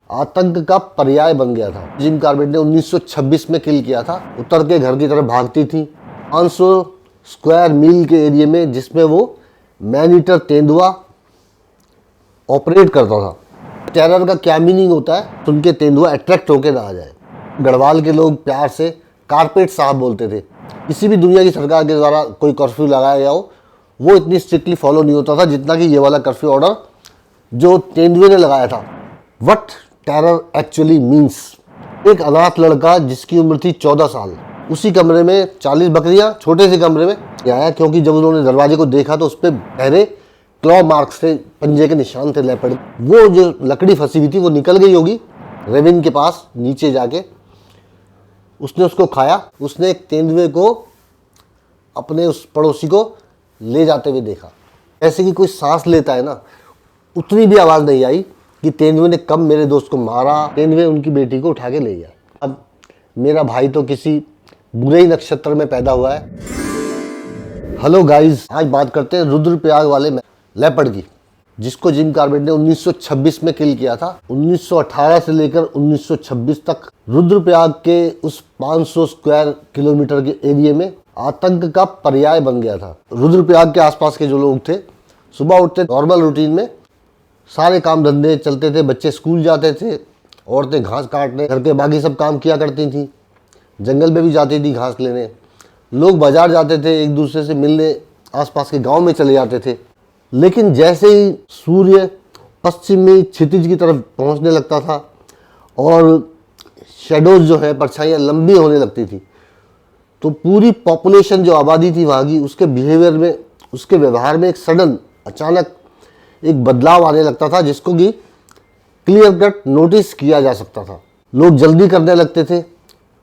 आतंक का पर्याय बन गया था। जिम कॉर्बेट ने 1926 में किल किया था। उत्तर के घर की तरफ भागती थी 500 स्क्वायर मील के एरिया में, जिसमें वो मैन ईटर तेंदुआ ऑपरेट करता था। टेरर का क्या मीनिंग होता है, सुन के तेंदुआ अट्रैक्ट होके ना आ जाए। गढ़वाल के लोग प्यार से कारपेट साहब बोलते थे। किसी भी दुनिया की सरकार के द्वारा कोई कर्फ्यू लगाया गया हो, वो इतनी स्ट्रिक्टली फॉलो नहीं होता था जितना कि ये वाला कर्फ्यू ऑर्डर जो तेंदुए ने लगाया था। वट टेरर एक्चुअली मीन्स, एक अनाथ लड़का जिसकी उम्र थी 14 साल, उसी कमरे में 40 बकरियां छोटे से कमरे में आया, क्योंकि जब उन्होंने दरवाजे को देखा तो उस पर गहरे क्लॉ मार्क्स थे, पंजे के निशान थे लेपर्ड। वो जो लकड़ी फंसी हुई थी वो निकल गई होगी रेविन के पास नीचे जाके, उसने उसको खाया। उसने एक तेंदुए को अपने उस पड़ोसी को ले जाते हुए देखा। ऐसे कि कोई सांस लेता है ना, उतनी भी आवाज़ नहीं आई कि तेंदुए ने कब मेरे दोस्त को मारा। तेंदुए उनकी बेटी को उठा के ले गया। अब मेरा भाई तो किसी बुरे ही नक्षत्र में पैदा हुआ है। हेलो गाइस, आज बात करते हैं रुद्रप्रयाग वाले लेपर्ड की, जिसको जिम कॉर्बेट ने 1926 में किल किया था। 1918 से लेकर 1926 तक रुद्रप्रयाग के उस 500 स्क्वायर किलोमीटर के एरिया में आतंक का पर्याय बन गया था। रुद्रप्रयाग के आसपास के जो लोग थे, सुबह उठते नॉर्मल रूटीन में सारे काम धंधे चलते थे, बच्चे स्कूल जाते थे, औरतें घास काटने, घर के बाकी सब काम किया करती थी, जंगल में भी जाती थी घास लेने, लोग बाजार जाते थे, एक दूसरे से मिलने आसपास के गांव में चले जाते थे। लेकिन जैसे ही सूर्य पश्चिमी क्षितिज की तरफ पहुंचने लगता था और शेडोज जो है, परछाइयाँ लंबी होने लगती थी, तो पूरी पॉपुलेशन जो आबादी थी वहाँ की, उसके बिहेवियर में, उसके व्यवहार में एक सडन अचानक एक बदलाव आने लगता था, जिसको कि क्लियर कट नोटिस किया जा सकता था। लोग जल्दी करने लगते थे।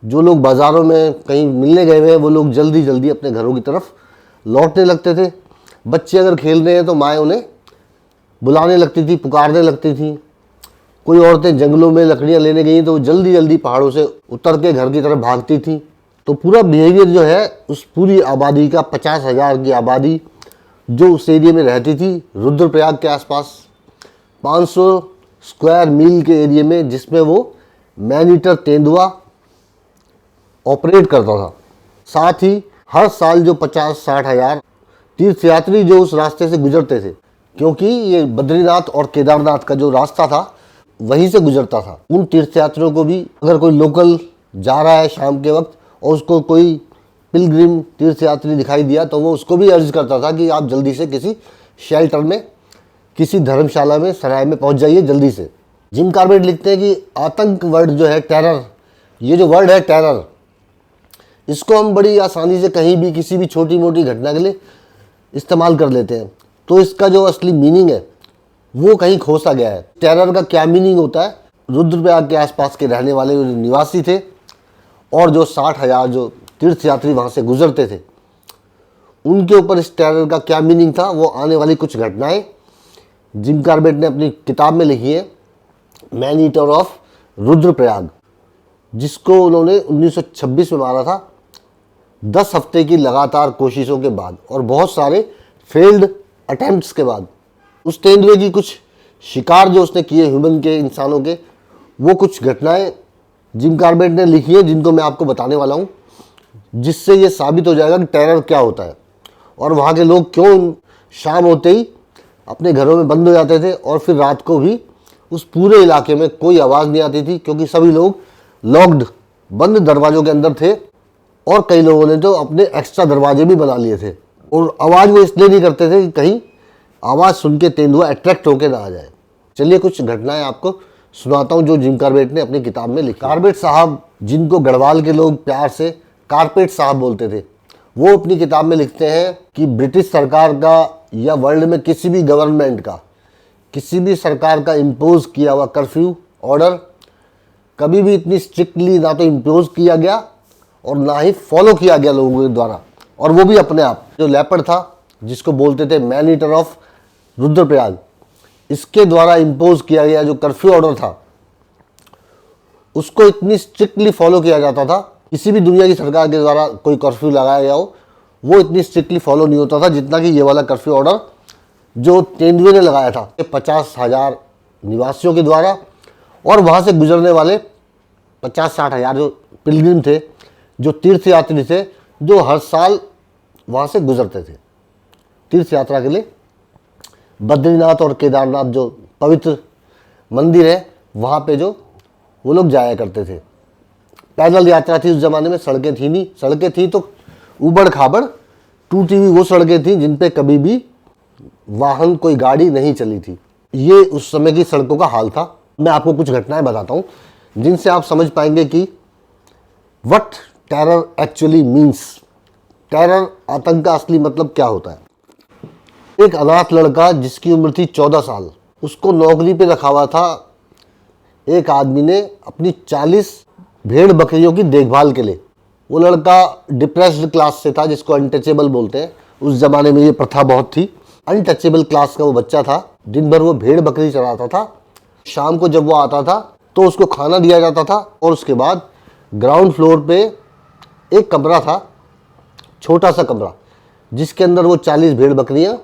जो लोग बाज़ारों में कहीं मिलने गए हुए हैं, वो लोग जल्दी जल्दी अपने घरों की तरफ लौटने लगते थे। बच्चे अगर खेल रहे हैं तो माएँ उन्हें बुलाने लगती थी, पुकारने लगती थी। कोई औरतें जंगलों में लकड़ियाँ लेने गई तो जल्दी जल्दी पहाड़ों से उतर के घर की तरफ भागती थी। तो पूरा बिहेवियर जो है उस पूरी आबादी का, 50,000 की आबादी जो उस एरिया में रहती थी रुद्रप्रयाग के आसपास 500 स्क्वायर मील के एरिया में, जिसमें वो मैन ईटर तेंदुआ ऑपरेट करता था। साथ ही हर साल जो 50-60 हज़ार तीर्थयात्री जो उस रास्ते से गुजरते थे, क्योंकि ये बद्रीनाथ और केदारनाथ का जो रास्ता था वहीं से गुजरता था, उन तीर्थयात्रियों को भी अगर कोई लोकल जा रहा है शाम के वक्त और उसको कोई पिलग्रिम तीर्थयात्री दिखाई दिया तो वो उसको भी अर्ज करता था कि आप जल्दी से किसी शेल्टर में, किसी धर्मशाला में, सराय में पहुंच जाइए जल्दी से। जिम कॉर्बेट लिखते हैं कि आतंक वर्ड जो है, टेरर, ये जो वर्ड है टेरर, इसको हम बड़ी आसानी से कहीं भी किसी भी छोटी मोटी घटना के लिए इस्तेमाल कर लेते हैं, तो इसका जो असली मीनिंग है वो कहीं खो सा गया है। टेरर का क्या मीनिंग होता है, रुद्रप्रयाग के आसपास के रहने वाले निवासी थे और जो 60,000 जो तीर्थयात्री वहाँ से गुजरते थे, उनके ऊपर इस टेरर का क्या मीनिंग था, वो आने वाली कुछ घटनाएं जिम कॉर्बेट ने अपनी किताब में लिखी है, मैन ईटर ऑफ रुद्रप्रयाग, जिसको उन्होंने 1926 में मारा था 10 हफ्ते की लगातार कोशिशों के बाद और बहुत सारे फेल्ड अटेम्प्ट्स के बाद। उस तेंदुए की कुछ शिकार जो उसने किए ह्यूमन के, इंसानों के, वो कुछ घटनाएं जिम कॉर्बेट ने लिखी है, जिनको मैं आपको बताने वाला हूँ, जिससे ये साबित हो जाएगा कि टेरर क्या होता है और वहाँ के लोग क्यों शाम होते ही अपने घरों में बंद हो जाते थे और फिर रात को भी उस पूरे इलाके में कोई आवाज़ नहीं आती थी, क्योंकि सभी लोग लॉक्ड, बंद दरवाज़ों के अंदर थे और कई लोगों ने तो अपने एक्स्ट्रा दरवाजे भी बना लिए थे। और आवाज़ वो इसलिए नहीं करते थे कि कहीं आवाज़ सुन के तेंदुआ अट्रैक्ट होकर ना आ जाए। चलिए कुछ घटनाएं आपको सुनाता हूँ जो जिम कॉर्बेट ने अपनी किताब में लिखी। कॉर्बेट साहब, जिनको गढ़वाल के लोग प्यार से कारपेट साहब बोलते थे, वो अपनी किताब में लिखते हैं कि ब्रिटिश सरकार का या वर्ल्ड में किसी भी गवर्नमेंट का, किसी भी सरकार का इम्पोज किया हुआ कर्फ्यू ऑर्डर कभी भी इतनी स्ट्रिक्टली ना तो इम्पोज किया गया और ना ही फॉलो किया गया लोगों के द्वारा, और वो भी अपने आप। जो लेपर्ड था, जिसको बोलते थे मैन ईटर ऑफ रुद्रप्रयाग, इसके द्वारा इम्पोज किया गया जो कर्फ्यू ऑर्डर था, उसको इतनी स्ट्रिक्टली फॉलो किया जाता था। किसी भी दुनिया की सरकार के द्वारा कोई कर्फ्यू लगाया गया हो, वो इतनी स्ट्रिक्टली फॉलो नहीं होता था जितना कि ये वाला कर्फ्यू ऑर्डर जो तेंदुए ने लगाया था 50,000 निवासियों के द्वारा और वहाँ से गुजरने वाले 50-60 हज़ार जो पिलग्रिम थे, जो तीर्थ यात्री थे, जो हर साल वहाँ से गुजरते थे तीर्थ यात्रा के लिए। बद्रीनाथ और केदारनाथ जो पवित्र मंदिर है, वहाँ पे जो वो लोग जाया करते थे। पैदल यात्रा थी उस ज़माने में, सड़कें थी नहीं। सड़कें थी तो ऊबड़ खाबड़ टूटी हुई वो सड़कें थी जिन पे कभी भी वाहन, कोई गाड़ी नहीं चली थी। ये उस समय की सड़कों का हाल था। मैं आपको कुछ घटनाएं बताता हूँ जिनसे आप समझ पाएंगे कि what terror actually means. Terror, आतंक का असली मतलब क्या होता है। एक अनाथ लड़का जिसकी उम्र थी 14 साल, उसको नौकरी पे रखा हुआ था एक आदमी ने अपनी 40 भेड़ बकरियों की देखभाल के लिए। वो लड़का डिप्रेस्ड क्लास से था, जिसको अनटचेबल बोलते हैं। उस ज़माने में ये प्रथा बहुत थी। अनटचेबल क्लास का वो बच्चा था। दिन भर वो भेड़ बकरी चराता था। शाम को जब वो आता था तो उसको खाना दिया जाता था और उसके बाद ग्राउंड फ्लोर पे एक कमरा था, छोटा सा कमरा, जिसके अंदर वो 40 भेड़ बकरियाँ,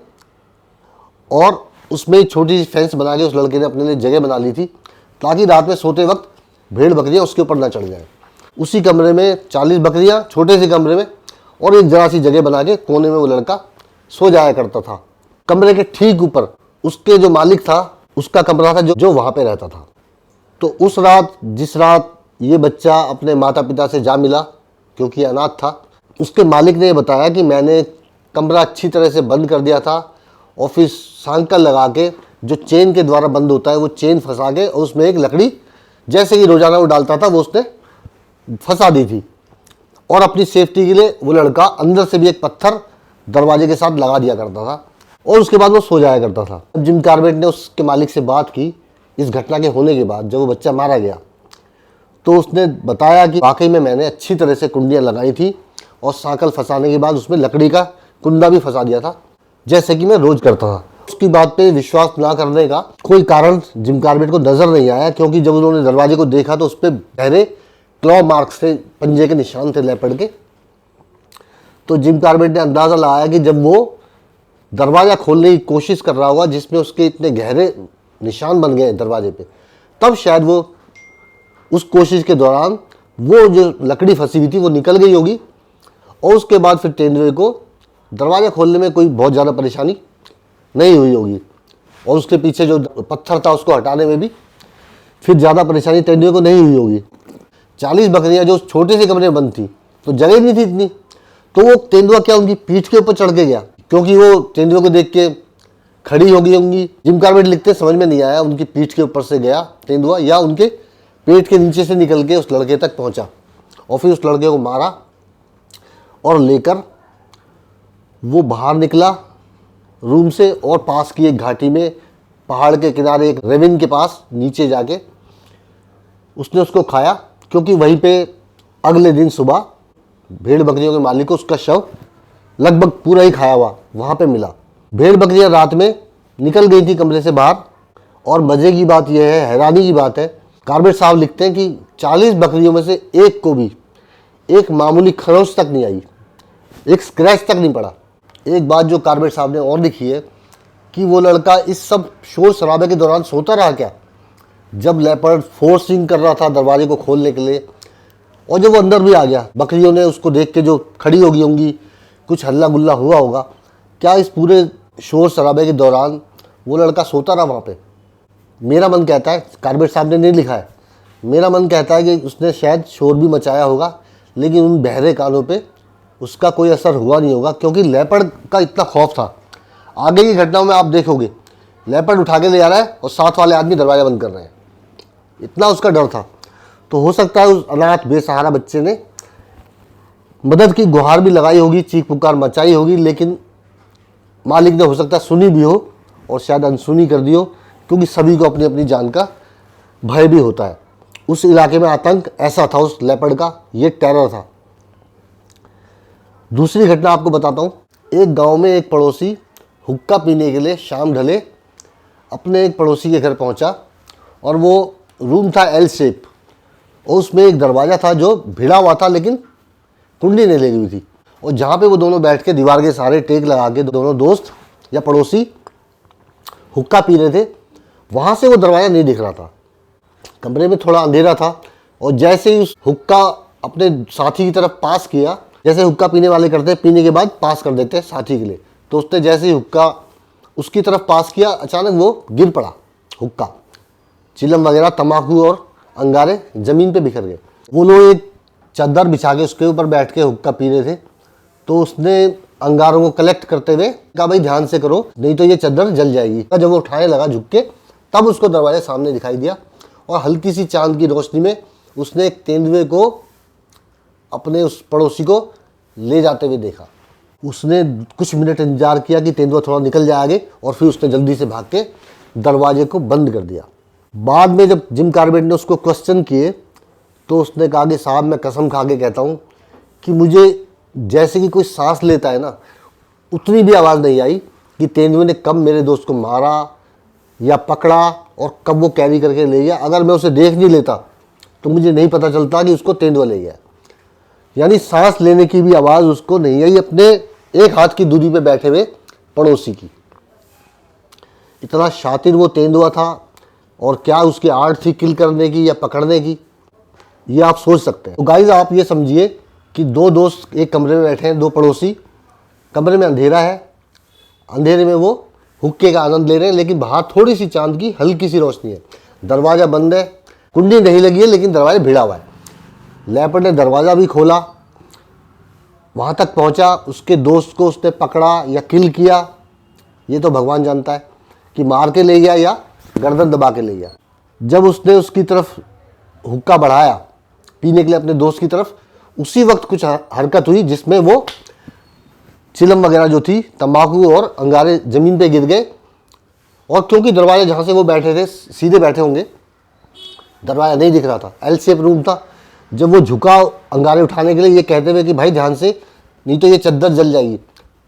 और उसमें एक छोटी सी फेंस बना के उस लड़के ने अपने लिए जगह बना ली थी ताकि रात में सोते वक्त भेड़ बकरियाँ उसके ऊपर ना चढ़ जाएं। उसी कमरे में 40 बकरियाँ, छोटे से कमरे में, और एक जरा सी जगह बना के कोने में वो लड़का सो जाया करता था। कमरे के ठीक ऊपर उसके जो मालिक था, उसका कमरा था जो वहाँ पे रहता था। तो उस रात, जिस रात ये बच्चा अपने माता पिता से जा मिला, क्योंकि अनाथ था, उसके मालिक ने बताया कि मैंने कमरा अच्छी तरह से बंद कर दिया था और फिर सांकल लगा के, जो चेन के द्वारा बंद होता है, वो चेन फंसा के और उसमें एक लकड़ी जैसे कि रोजाना वो डालता था वो उसने फंसा दी थी। और अपनी सेफ्टी के लिए वो लड़का अंदर से भी एक पत्थर दरवाजे के साथ लगा दिया करता था और उसके बाद वो सो जाया करता था। जिम कार्बेट ने उसके मालिक से बात की इस घटना के होने के बाद, जब वो बच्चा मारा गया, तो उसने बताया कि वाकई में मैंने अच्छी तरह से कुंडियाँ लगाई थी और सांकल फंसाने के बाद उसमें लकड़ी का कुंडा भी फंसा दिया था, जैसे कि मैं रोज करता था। उसकी बात पे विश्वास ना करने का कोई कारण जिम कार्बेट को नजर नहीं आया, क्योंकि जब उन्होंने दरवाजे को देखा तो उस पर गहरे क्लॉ मार्क्स थे, पंजे के निशान थे लेपर्ड के। तो जिम कार्बेट ने अंदाजा लगाया कि जब वो दरवाजा खोलने की कोशिश कर रहा होगा जिसमें उसके इतने गहरे निशान बन गए दरवाजे पे, तब शायद वो उस कोशिश के दौरान वो जो लकड़ी फंसी हुई थी वो निकल गई होगी और उसके बाद फिर तेंदुए को दरवाज़ा खोलने में कोई बहुत ज़्यादा परेशानी नहीं हुई होगी और उसके पीछे जो पत्थर था उसको हटाने में भी फिर ज़्यादा परेशानी तेंदुए को नहीं हुई होगी। 40 बकरियां जो छोटे से कमरे में बंद थी तो जगह नहीं थी इतनी, तो वो तेंदुआ क्या उनकी पीठ के ऊपर चढ़ के गया, क्योंकि वो तेंदुए को देख के खड़ी हो गई होंगी। जिम कार्बेट लिखते समझ में नहीं आया उनकी पीठ के ऊपर से गया तेंदुआ या उनके पेट के नीचे से निकल के उस लड़के तक पहुंचा और फिर उस लड़के को मारा और लेकर वो बाहर निकला रूम से और पास की एक घाटी में, पहाड़ के किनारे एक रेविन के पास नीचे जाके उसने उसको खाया, क्योंकि वहीं पे अगले दिन सुबह भेड़ बकरियों के मालिक को उसका शव लगभग पूरा ही खाया हुआ वहाँ पे मिला। भेड़ बकरियाँ रात में निकल गई थी कमरे से बाहर। और मज़े की बात यह है, हैरानी की बात है, कार्बेट साहब लिखते हैं कि 40 बकरियों में से एक को भी एक मामूली खरोंच तक नहीं आई, एक स्क्रैच तक नहीं पड़ा। एक बात जो कार्बेट साहब ने और लिखी है कि वो लड़का इस सब शोर शराबे के दौरान सोता रहा क्या, जब लेपर्ड फोर्सिंग कर रहा था दरवाजे को खोलने के लिए, और जब वो अंदर भी आ गया, बकरियों ने उसको देख के जो खड़ी हो गई होंगी, कुछ हल्ला गुल्ला हुआ होगा, क्या इस पूरे शोर शराबे के दौरान वो लड़का सोता रहा वहाँ पे? मेरा मन कहता है, कार्बेट साहब ने नहीं लिखा है, मेरा मन कहता है कि उसने शायद शोर भी मचाया होगा, लेकिन उन बहरे कानों पे उसका कोई असर हुआ नहीं होगा, क्योंकि लेपर्ड का इतना खौफ था। आगे की घटनाओं में आप देखोगे लेपर्ड उठा के ले जा रहा है और साथ वाले आदमी दरवाजा बंद कर रहे हैं, इतना उसका डर था। तो हो सकता है उस अनाथ बेसहारा बच्चे ने मदद की गुहार भी लगाई होगी, चीख पुकार मचाई होगी, लेकिन मालिक ने हो सकता है सुनी भी हो और शायद अनसुनी कर दी हो, क्योंकि सभी को अपनी अपनी जान का भय भी होता है। उस इलाके में आतंक ऐसा था उस लेपर्ड का, ये टेरर था। दूसरी घटना आपको बताता हूँ। एक गांव में एक पड़ोसी हुक्का पीने के लिए शाम ढले अपने एक पड़ोसी के घर पहुंचा और वो रूम था एल शेप और उसमें एक दरवाज़ा था जो भिड़ा हुआ था लेकिन कुंडी नहीं लगी हुई थी, और जहाँ पे वो दोनों बैठ के दीवार के सहारे टेक लगा के दोनों दोस्त या पड़ोसी हुक्का पी रहे थे, वहाँ से वो दरवाज़ा नहीं दिख रहा था। कमरे में थोड़ा अंधेरा था और जैसे ही उस हुक्का अपने साथी की तरफ पास किया, जैसे हुक्का पीने वाले करते हैं, पीने के बाद पास कर देते हैं साथी के लिए, तो उसने जैसे ही हुक्का उसकी तरफ पास किया, अचानक वो गिर पड़ा। हुक्का, चिलम वगैरह, तम्बाकू और अंगारे ज़मीन पे बिखर गए। वो लोग एक चादर बिछा के उसके ऊपर बैठ के हुक्का पी रहे थे, तो उसने अंगारों को कलेक्ट करते हुए कहा, भाई ध्यान से करो नहीं तो ये चादर जल जाएगी। जब वो उठाने लगा झुक के, तब उसको दरवाजे सामने दिखाई दिया और हल्की सी चांद की रोशनी में उसने एक तेंदुए को, अपने उस पड़ोसी को ले जाते हुए देखा। उसने कुछ मिनट इंतजार किया कि तेंदुआ थोड़ा निकल जाए आगे, और फिर उसने जल्दी से भाग के दरवाजे को बंद कर दिया। बाद में जब जिम कार्बेट ने उसको क्वेश्चन किए तो उसने कहा कि साहब, मैं कसम खा के कहता हूँ कि मुझे जैसे कि कोई सांस लेता है ना, उतनी भी आवाज़ नहीं आई कि तेंदुए ने कब मेरे दोस्त को मारा या पकड़ा और कब वो कैरी करके ले गया। अगर मैं उसे देख नहीं लेता तो मुझे नहीं पता चलता कि उसको तेंदुआ ले गया। यानी सांस लेने की भी आवाज़ उसको नहीं आई अपने एक हाथ की दूरी पे बैठे हुए पड़ोसी की। इतना शातिर वो तेंदुआ था, और क्या उसकी आर्ट थी किल करने की या पकड़ने की, ये आप सोच सकते हैं। तो गाइस, आप ये समझिए कि दो दोस्त एक कमरे में बैठे हैं, दो पड़ोसी, कमरे में अंधेरा है, अंधेरे में वो हुक्के का आनंद ले रहे हैं, लेकिन बाहर थोड़ी सी चांद की हल्की सी रोशनी है। दरवाज़ा बंद है, कुंडी नहीं लगी है, लेकिन दरवाजा भिड़ा हुआ है। लेपर्ड ने दरवाज़ा भी खोला, वहाँ तक पहुँचा, उसके दोस्त को उसने पकड़ा या किल किया, ये तो भगवान जानता है कि मार के ले गया या गर्दन दबा के ले गया। जब उसने उसकी तरफ हुक्का बढ़ाया पीने के लिए अपने दोस्त की तरफ, उसी वक्त कुछ हरकत हुई जिसमें वो चिलम वगैरह जो थी, तंबाकू और अंगारे ज़मीन पे गिर गए। और क्योंकि दरवाज़ा जहाँ से वो बैठे थे सीधे बैठे होंगे, दरवाज़ा नहीं दिख रहा था, एल शेप रूम था। जब वो झुका अंगारे उठाने के लिए ये कहते हुए कि भाई ध्यान से नहीं तो ये चद्दर जल जाएगी,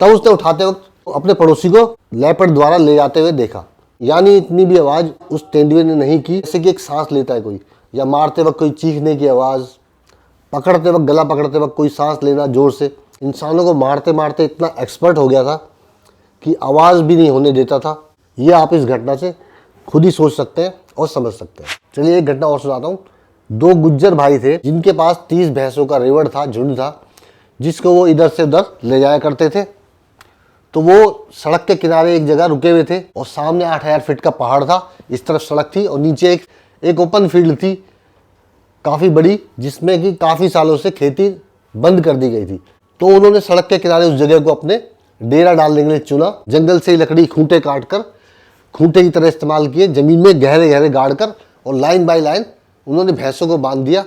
तब उसने उठाते वक्त अपने पड़ोसी को लेपर्ड द्वारा ले जाते हुए देखा। यानी इतनी भी आवाज़ उस तेंदुए ने नहीं की जैसे कि एक सांस लेता है कोई, या मारते वक्त कोई चीखने की आवाज़, पकड़ते वक्त, गला पकड़ते वक्त कोई सांस लेना जोर से। इंसानों को मारते मारते इतना एक्सपर्ट हो गया था कि आवाज़ भी नहीं होने देता था। ये आप इस घटना से खुद ही सोच सकते हैं और समझ सकते हैं। चलिए एक घटना और सुनाता हूँ। दो गुज्जर भाई थे जिनके पास 30 भैंसों का रेवड़ था, झुंड था, जिसको वो इधर से उधर ले जाया करते थे। तो वो सड़क के किनारे एक जगह रुके हुए थे और सामने 8000 फीट का पहाड़ था, इस तरफ सड़क थी और नीचे एक ओपन फील्ड थी काफ़ी बड़ी, जिसमें कि काफ़ी सालों से खेती बंद कर दी गई थी। तो उन्होंने सड़क के किनारे उस जगह को अपने डेरा डालने के लिए चुना। जंगल से लकड़ी खूंटे काट कर, खूंटे की तरह इस्तेमाल किए, ज़मीन में गहरे गहरे गाड़ कर, और लाइन बाय लाइन उन्होंने भैंसों को बांध दिया।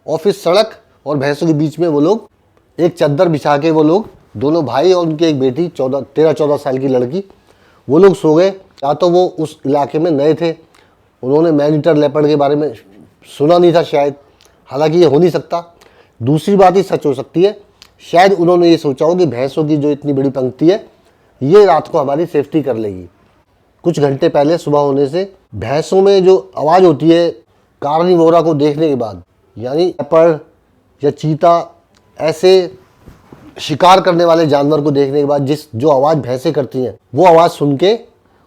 और फिर सड़क और भैंसों के बीच में वो लोग एक चादर बिछा के, वो लोग दोनों भाई और उनकी एक बेटी 13-14 साल की लड़की, वो लोग सो गए। या तो वो उस इलाके में नए थे, उन्होंने मैन ईटर लेपर्ड के बारे में सुना नहीं था शायद, हालांकि ये हो नहीं सकता। दूसरी बात ही सच हो सकती है, शायद उन्होंने ये सोचा हो कि भैंसों की जो इतनी बड़ी पंक्ति है ये रात को हमारी सेफ्टी कर लेगी। कुछ घंटे पहले सुबह होने से भैंसों में जो आवाज़ होती है कार्निवोरा को देखने के बाद, यानी लेपर्ड या चीता, ऐसे शिकार करने वाले जानवर को देखने के बाद जो आवाज़ भैंसें करती हैं, वो आवाज़ सुन के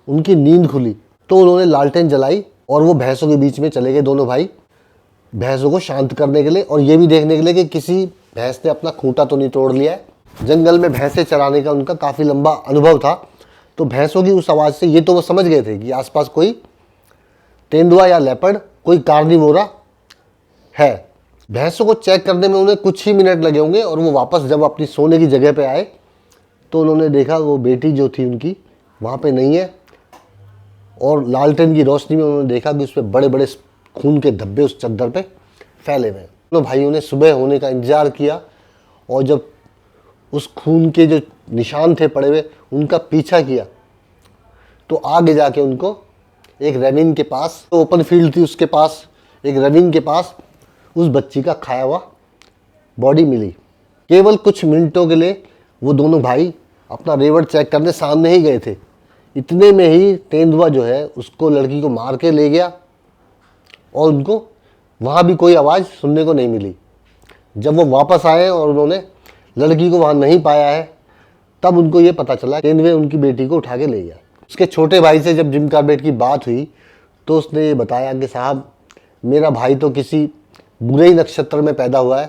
उनकी नींद खुली। तो उन्होंने लालटेन जलाई और वो भैंसों के बीच में चले गए, दोनों भाई, भैंसों को शांत करने के लिए और ये भी देखने के लिए कि किसी भैंस ने अपना खूंटा तो नहीं तोड़ लिया है। जंगल में भैंसें चराने का उनका काफ़ी लंबा अनुभव था, तो भैंसों की उस आवाज़ से ये तो वो समझ गए थे कि आसपास कोई तेंदुआ या लेपर्ड, कोई कार्निवोरा है। भैंसों को चेक करने में उन्हें कुछ ही मिनट लगे होंगे और वो वापस जब अपनी सोने की जगह पे आए तो उन्होंने देखा वो बेटी जो थी उनकी वहाँ पे नहीं है, और लालटेन की रोशनी में उन्होंने देखा कि उस पर बड़े बड़े खून के धब्बे उस चद्दर पे फैले हुए हैं। दोनों भाइयों ने सुबह होने का इंतजार किया और जब उस खून के जो निशान थे पड़े हुए उनका पीछा किया तो आगे जाके उनको एक रैविन के पास, ओपन फील्ड थी उसके पास, एक रैविन के पास उस बच्ची का खाया हुआ बॉडी मिली। केवल कुछ मिनटों के लिए वो दोनों भाई अपना रेवड़ चेक करने सामने ही गए थे, इतने में ही तेंदुआ जो है उसको, लड़की को मार के ले गया और उनको वहाँ भी कोई आवाज़ सुनने को नहीं मिली। जब वो वापस आए और उन्होंने लड़की को वहाँ नहीं पाया है, तब उनको ये पता चला तेंदुए उनकी बेटी को उठा के ले गया। उसके छोटे भाई से जब जिम कार्बेट की बात हुई तो उसने ये बताया कि साहब, मेरा भाई तो किसी बुरे ही नक्षत्र में पैदा हुआ है,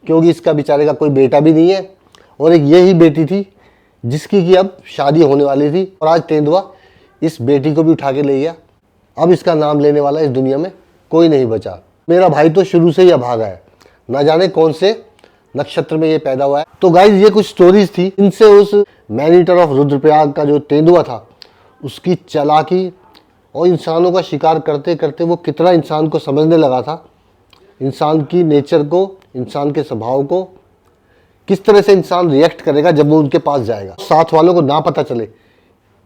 क्योंकि इसका बेचारे का कोई बेटा भी नहीं है और एक यही बेटी थी जिसकी कि अब शादी होने वाली थी, और आज तेंदुआ इस बेटी को भी उठा के ले गया। अब इसका नाम लेने वाला इस दुनिया में कोई नहीं बचा। मेरा भाई तो शुरू से ही अभागा है, ना जाने कौन से नक्षत्र में ये पैदा हुआ है। तो गाइज ये कुछ स्टोरीज थी, इनसे उस मैन ईटर ऑफ रुद्रप्रयाग का जो तेंदुआ था उसकी चालाकी और इंसानों का शिकार करते करते वो कितना इंसान को समझने लगा था, इंसान की नेचर को, इंसान के स्वभाव को, किस तरह से इंसान रिएक्ट करेगा जब वो उनके पास जाएगा, साथ वालों को ना पता चले,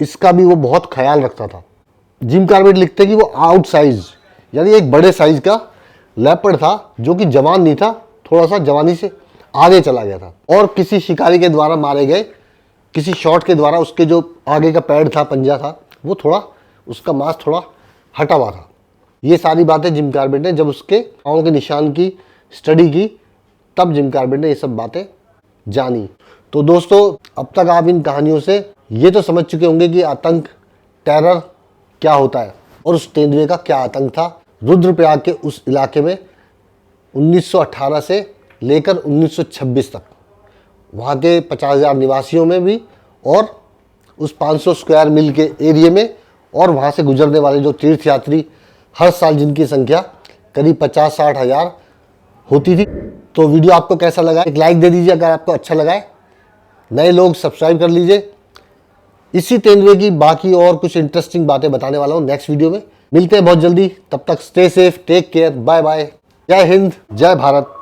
इसका भी वो बहुत ख्याल रखता था। जिम कार्बेट लिखते कि वो आउट साइज यानी एक बड़े साइज का लेपर्ड था जो कि जवान नहीं था, थोड़ा सा जवानी से आगे चला गया था, और किसी शिकारी के द्वारा मारे गए किसी शॉट के द्वारा उसके जो आगे का पैड था, पंजा था, वो थोड़ा, उसका मांस थोड़ा हटा हुआ था। ये सारी बातें जिम कार्बेट ने जब उसके पाँव के निशान की स्टडी की, तब जिम कार्बेट ने ये सब बातें जानी। तो दोस्तों, अब तक आप इन कहानियों से ये तो समझ चुके होंगे कि आतंक, टेरर क्या होता है और उस तेंदुए का क्या आतंक था रुद्रप्रयाग के उस इलाके में 1918 से लेकर 1926 तक, वहाँ के 50,000 निवासियों में भी और उस 500 स्क्वायर मील के एरिया में, और वहाँ से गुजरने वाले जो तीर्थयात्री हर साल जिनकी संख्या करीब 50-60 हज़ार होती थी। तो वीडियो आपको कैसा लगा, एक लाइक दे दीजिए अगर आपको अच्छा लगा है, नए लोग सब्सक्राइब कर लीजिए। इसी तेंदुए की बाकी और कुछ इंटरेस्टिंग बातें बताने वाला हूँ नेक्स्ट वीडियो में। मिलते हैं बहुत जल्दी, तब तक stay safe, take care, bye bye, जय हिंद, जय भारत।